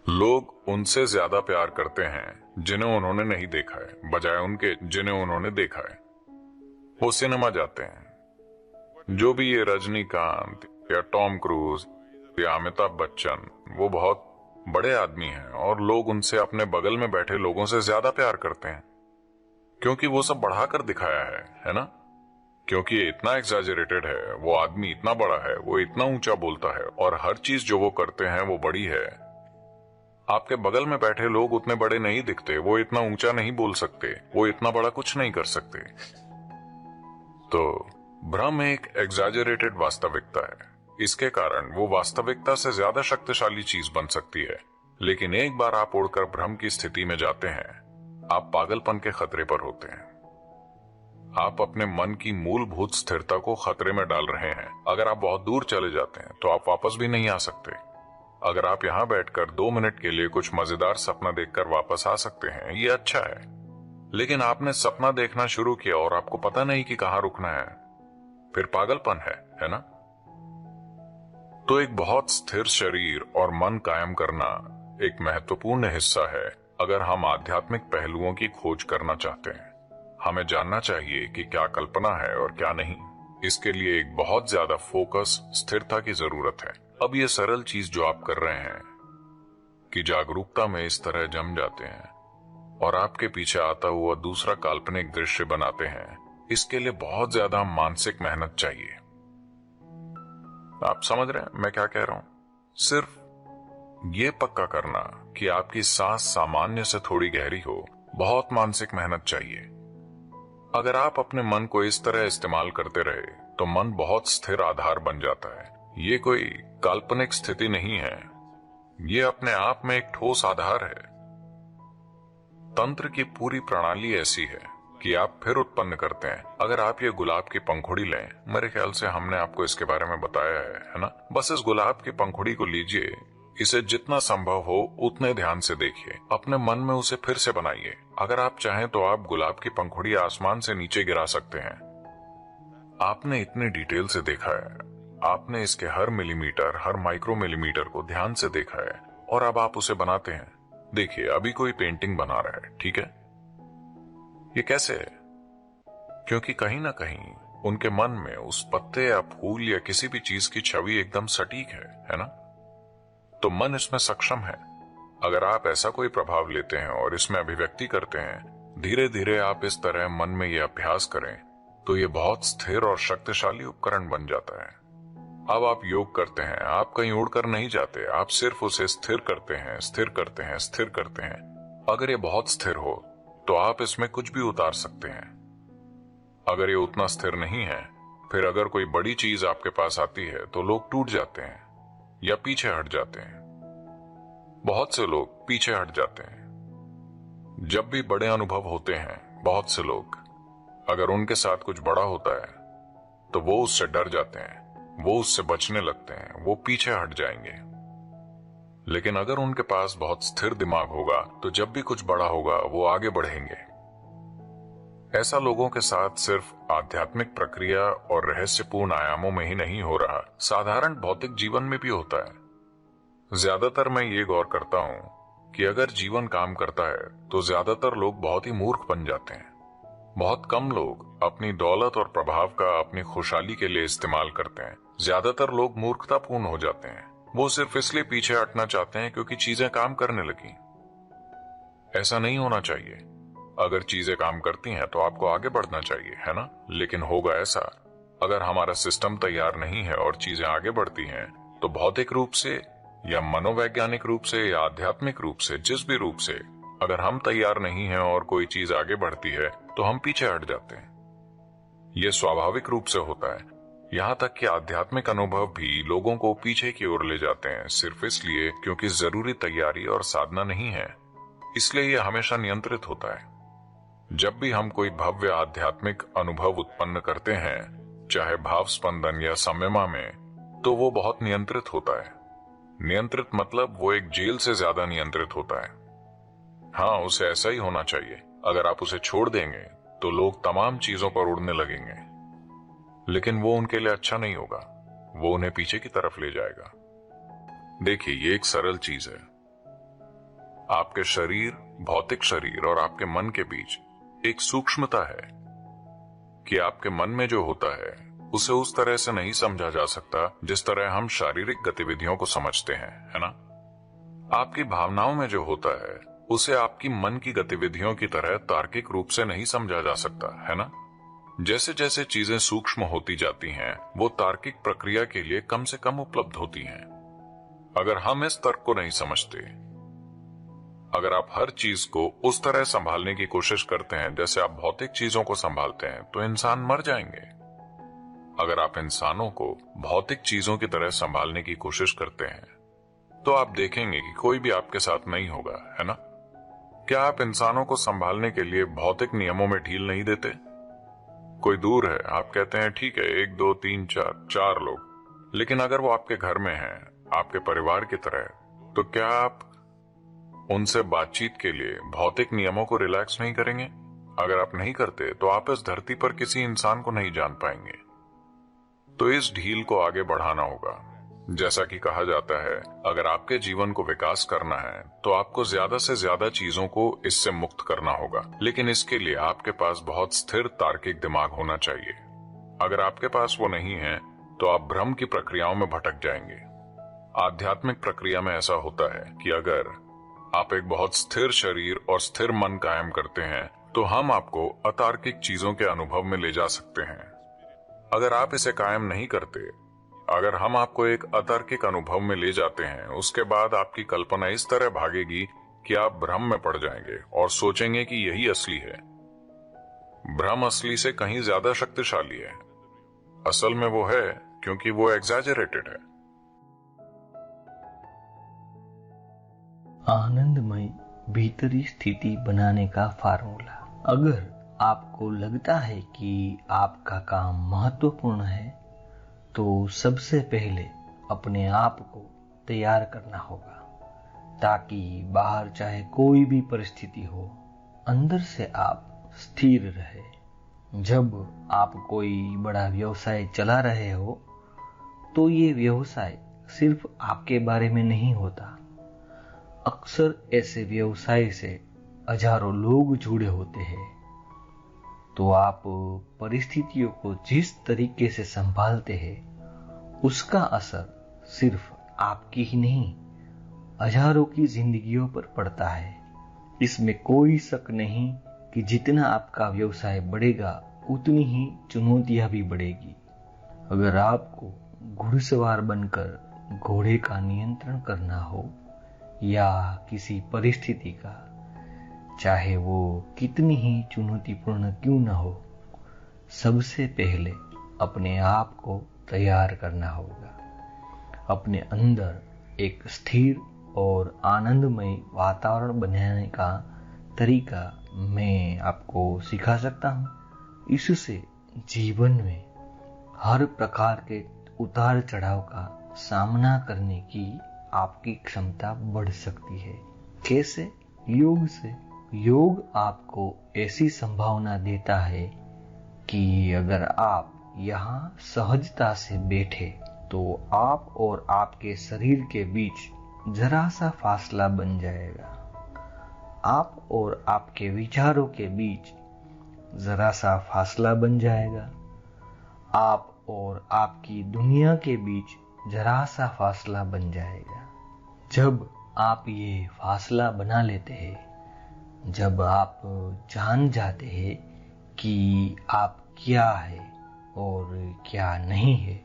लोग उनसे ज्यादा प्यार करते हैं जिन्हें उन्होंने नहीं देखा है, बजाय उनके जिन्हें उन्होंने देखा है। वो सिनेमा जाते हैं, जो भी ये रजनीकांत या टॉम क्रूज या अमिताभ बच्चन, वो बहुत बड़े आदमी हैं और लोग उनसे अपने बगल में बैठे लोगों से ज्यादा प्यार करते हैं, क्योंकि वो सब बढ़ाकर दिखाया है ना। क्योंकि ये इतना एग्जैजरेटेड है, वो आदमी इतना बड़ा है, वो इतना ऊंचा बोलता है और हर चीज जो वो करते हैं वो बड़ी है। आपके बगल में बैठे लोग उतने बड़े नहीं दिखते, वो इतना ऊंचा नहीं बोल सकते, वो इतना बड़ा कुछ नहीं कर सकते। तो भ्रम एक एग्जैजरेटेड वास्तविकता है। इसके कारण वो वास्तविकता से ज्यादा शक्तिशाली चीज बन सकती है। लेकिन एक बार आप उड़कर भ्रम की स्थिति में जाते हैं, आप पागलपन के खतरे पर होते हैं। आप अपने मन की मूलभूत स्थिरता को खतरे में डाल रहे हैं। अगर आप बहुत दूर चले जाते हैं तो आप वापस भी नहीं आ सकते। अगर आप यहां बैठकर 2 मिनट के लिए कुछ मजेदार सपना देखकर वापस आ सकते हैं, ये अच्छा है। लेकिन आपने सपना देखना शुरू किया और आपको पता नहीं कि कहां रुकना है, फिर पागलपन है ना। तो एक बहुत स्थिर शरीर और मन कायम करना एक महत्वपूर्ण हिस्सा है अगर हम आध्यात्मिक पहलुओं की खोज करना चाहते हैं। हमें जानना चाहिए कि क्या कल्पना है और क्या नहीं। इसके लिए एक बहुत ज्यादा फोकस, स्थिरता की जरूरत है। अब ये सरल चीज जो आप कर रहे हैं कि जागरूकता में इस तरह जम जाते हैं और आपके पीछे आता हुआ दूसरा काल्पनिक दृश्य बनाते हैं, इसके लिए बहुत ज्यादा मानसिक मेहनत चाहिए। आप समझ रहे हैं मैं क्या कह रहा हूं? सिर्फ ये पक्का करना कि आपकी सांस सामान्य से थोड़ी गहरी हो, बहुत मानसिक मेहनत चाहिए। अगर आप अपने मन को इस तरह इस्तेमाल करते रहे तो मन बहुत स्थिर आधार बन जाता है। ये कोई काल्पनिक स्थिति नहीं है, ये अपने आप में एक ठोस आधार है। तंत्र की पूरी प्रणाली ऐसी है कि आप फिर उत्पन्न करते हैं। अगर आप ये गुलाब की पंखुड़ी लें, मेरे ख्याल से हमने आपको इसके बारे में बताया है ना। बस इस गुलाब की पंखुड़ी को लीजिए, इसे जितना संभव हो उतने ध्यान से देखिए, अपने मन में उसे फिर से बनाइए। अगर आप चाहें तो आप गुलाब की पंखुड़ी आसमान से नीचे गिरा सकते हैं। आपने इतने डिटेल से देखा है, आपने इसके हर मिलीमीटर, हर माइक्रो मिलीमीटर को ध्यान से देखा है और अब आप उसे बनाते हैं। देखिए, अभी कोई पेंटिंग बना रहा है, ठीक है। ये कैसे है? क्योंकि कहीं ना कहीं उनके मन में उस पत्ते या फूल या किसी भी चीज की छवि एकदम सटीक है ना। तो मन इसमें सक्षम है। अगर आप ऐसा कोई प्रभाव लेते हैं और इसमें अभिव्यक्ति करते हैं, धीरे धीरे आप इस तरह मन में यह अभ्यास करें, तो ये बहुत स्थिर और शक्तिशाली उपकरण बन जाता है। अब आप योग करते हैं, आप कहीं उड़कर नहीं जाते, आप सिर्फ उसे स्थिर करते हैं, स्थिर करते हैं, स्थिर करते हैं। अगर ये बहुत स्थिर हो तो आप इसमें कुछ भी उतार सकते हैं। अगर ये उतना स्थिर नहीं है, फिर अगर कोई बड़ी चीज आपके पास आती है तो लोग टूट जाते हैं या पीछे हट जाते हैं। बहुत से लोग पीछे हट जाते हैं। जब भी बड़े अनुभव होते हैं, बहुत से लोग, अगर उनके साथ कुछ बड़ा होता है तो वो उससे डर जाते हैं, वो उससे बचने लगते हैं, वो पीछे हट जाएंगे। लेकिन अगर उनके पास बहुत स्थिर दिमाग होगा तो जब भी कुछ बड़ा होगा वो आगे बढ़ेंगे। ऐसा लोगों के साथ सिर्फ आध्यात्मिक प्रक्रिया और रहस्यपूर्ण आयामों में ही नहीं हो रहा, साधारण भौतिक जीवन में भी होता है। ज्यादातर मैं ये गौर करता हूं कि अगर जीवन काम करता है तो ज्यादातर लोग बहुत ही मूर्ख बन जाते हैं। बहुत कम लोग अपनी दौलत और प्रभाव का अपनी खुशहाली के लिए इस्तेमाल करते हैं। ज्यादातर लोग मूर्खतापूर्ण हो जाते हैं। वो सिर्फ इसलिए पीछे हटना चाहते हैं क्योंकि चीजें काम करने लगी। ऐसा नहीं होना चाहिए। अगर चीजें काम करती हैं तो आपको आगे बढ़ना चाहिए, है ना। लेकिन होगा ऐसा, अगर हमारा सिस्टम तैयार नहीं है और चीजें आगे बढ़ती हैं, तो भौतिक रूप से या मनोवैज्ञानिक रूप से या आध्यात्मिक रूप से, जिस भी रूप से, अगर हम तैयार नहीं हैं और कोई चीज आगे बढ़ती है तो हम पीछे हट जाते हैं। यह स्वाभाविक रूप से होता है। यहाँ तक कि आध्यात्मिक अनुभव भी लोगों को पीछे की ओर ले जाते हैं, सिर्फ इसलिए क्योंकि जरूरी तैयारी और साधना नहीं है। इसलिए यह हमेशा नियंत्रित होता है। जब भी हम कोई भव्य आध्यात्मिक अनुभव उत्पन्न करते हैं, चाहे भाव स्पंदन या संयमा में, तो वो बहुत नियंत्रित होता है। नियंत्रित मतलब वो एक जेल से ज्यादा नियंत्रित होता है। हाँ, उसे ऐसा ही होना चाहिए। अगर आप उसे छोड़ देंगे तो लोग तमाम चीजों पर उड़ने लगेंगे, लेकिन वो उनके लिए अच्छा नहीं होगा, वो उन्हें पीछे की तरफ ले जाएगा। देखिए, ये एक सरल चीज है। आपके शरीर, भौतिक शरीर और आपके मन के बीच एक सूक्ष्मता है कि आपके मन में जो होता है उसे उस तरह से नहीं समझा जा सकता जिस तरह हम शारीरिक गतिविधियों को समझते हैं, है ना। आपकी भावनाओं में जो होता है उसे आपकी मन की गतिविधियों की तरह तार्किक रूप से नहीं समझा जा सकता, है ना। जैसे जैसे चीजें सूक्ष्म होती जाती हैं, वो तार्किक प्रक्रिया के लिए कम से कम उपलब्ध होती हैं। अगर हम इस तर्क को नहीं समझते, अगर आप हर चीज को उस तरह संभालने की कोशिश करते हैं जैसे आप भौतिक चीजों को संभालते हैं, तो इंसान मर जाएंगे। अगर आप इंसानों को भौतिक चीजों की तरह संभालने की कोशिश करते हैं, तो आप देखेंगे कि कोई भी आपके साथ नहीं होगा, है ना। क्या आप इंसानों को संभालने के लिए भौतिक नियमों में ढील नहीं देते? कोई दूर है, आप कहते हैं ठीक है, 1 2 3 4 लोग, लेकिन अगर वो आपके घर में हैं, आपके परिवार की तरह, तो क्या आप उनसे बातचीत के लिए भौतिक नियमों को रिलैक्स नहीं करेंगे? अगर आप नहीं करते तो आप इस धरती पर किसी इंसान को नहीं जान पाएंगे। तो इस ढील को आगे बढ़ाना होगा। जैसा कि कहा जाता है, अगर आपके जीवन को विकास करना है तो आपको ज्यादा से ज्यादा चीजों को इससे मुक्त करना होगा, लेकिन इसके लिए आपके पास बहुत स्थिर तार्किक दिमाग होना चाहिए। अगर आपके पास वो नहीं है तो आप भ्रम की प्रक्रियाओं में भटक जाएंगे। आध्यात्मिक प्रक्रिया में ऐसा होता है कि अगर आप एक बहुत स्थिर शरीर और स्थिर मन कायम करते हैं तो हम आपको अतार्किक चीजों के अनुभव में ले जा सकते हैं। अगर आप इसे कायम नहीं करते, अगर हम आपको एक अतार्किक अनुभव में ले जाते हैं, उसके बाद आपकी कल्पना इस तरह भागेगी कि आप भ्रम में पड़ जाएंगे और सोचेंगे कि यही असली है। भ्रम असली से कहीं ज्यादा शक्तिशाली है। असल में वो है क्योंकि वो एग्जैजरेटेड है। आनंदमय भीतरी स्थिति बनाने का फार्मूला। अगर आपको लगता है कि आपका काम महत्वपूर्ण है, तो सबसे पहले अपने आप को तैयार करना होगा, ताकि बाहर चाहे कोई भी परिस्थिति हो, अंदर से आप स्थिर रहे। जब आप कोई बड़ा व्यवसाय चला रहे हो, तो ये व्यवसाय सिर्फ आपके बारे में नहीं होता। अक्सर ऐसे व्यवसाय से हजारों लोग जुड़े होते हैं। तो आप परिस्थितियों को जिस तरीके से संभालते हैं, उसका असर सिर्फ आपकी ही नहीं, हजारों की जिंदगियों पर पड़ता है। इसमें कोई शक नहीं कि जितना आपका व्यवसाय बढ़ेगा, उतनी ही चुनौतियां भी बढ़ेगी। अगर आपको घुड़सवार बनकर घोड़े का नियंत्रण करना हो, या किसी परिस्थिति का, चाहे वो कितनी ही चुनौतीपूर्ण क्यों न हो, सबसे पहले अपने आप को तैयार करना होगा। अपने अंदर एक स्थिर और आनंदमय वातावरण बनाने का तरीका मैं आपको सिखा सकता हूँ। इससे जीवन में हर प्रकार के उतार चढ़ाव का सामना करने की आपकी क्षमता बढ़ सकती है। कैसे? योग से। योग आपको ऐसी संभावना देता है कि अगर आप यहाँ सहजता से बैठे, तो आप और आपके शरीर के बीच जरा सा फासला बन जाएगा। आप और आपके विचारों के बीच जरा सा फासला बन जाएगा। आप और आपकी दुनिया के बीच जरा सा फासला बन जाएगा। जब आप ये फासला बना लेते हैं, जब आप जान जाते हैं कि आप क्या है और क्या नहीं है,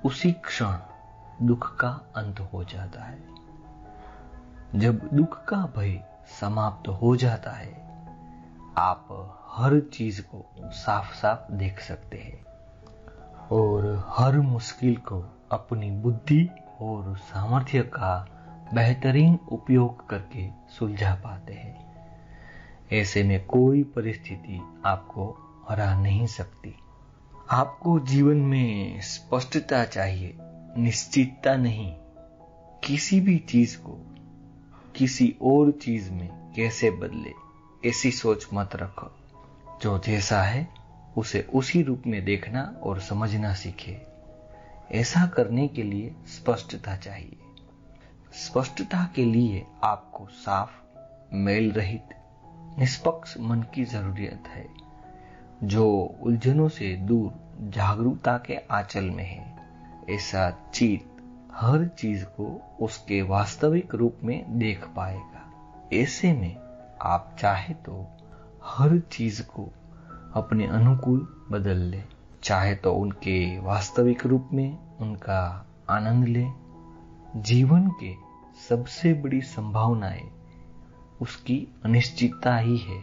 उसी क्षण दुख का अंत हो जाता है। जब दुख का भय समाप्त हो जाता है, आप हर चीज को साफ साफ देख सकते हैं और हर मुश्किल को अपनी बुद्धि और सामर्थ्य का बेहतरीन उपयोग करके सुलझा पाते हैं। ऐसे में कोई परिस्थिति आपको हरा नहीं सकती। आपको जीवन में स्पष्टता चाहिए, निश्चितता नहीं। किसी भी चीज को किसी और चीज में कैसे बदले, ऐसी सोच मत रखो। जो जैसा है उसे उसी रूप में देखना और समझना सीखे। ऐसा करने के लिए स्पष्टता चाहिए। स्पष्टता के लिए आपको साफ, मेल रहित, निष्पक्ष मन की जरूरत है, जो उलझनों से दूर जागरूकता के आंचल में है। ऐसा चित्त हर चीज को उसके वास्तविक रूप में देख पाएगा। ऐसे में आप चाहे तो हर चीज को अपने अनुकूल बदल ले, चाहे तो उनके वास्तविक रूप में उनका आनंद ले। जीवन के सबसे बड़ी संभावनाएं उसकी अनिश्चितता ही है।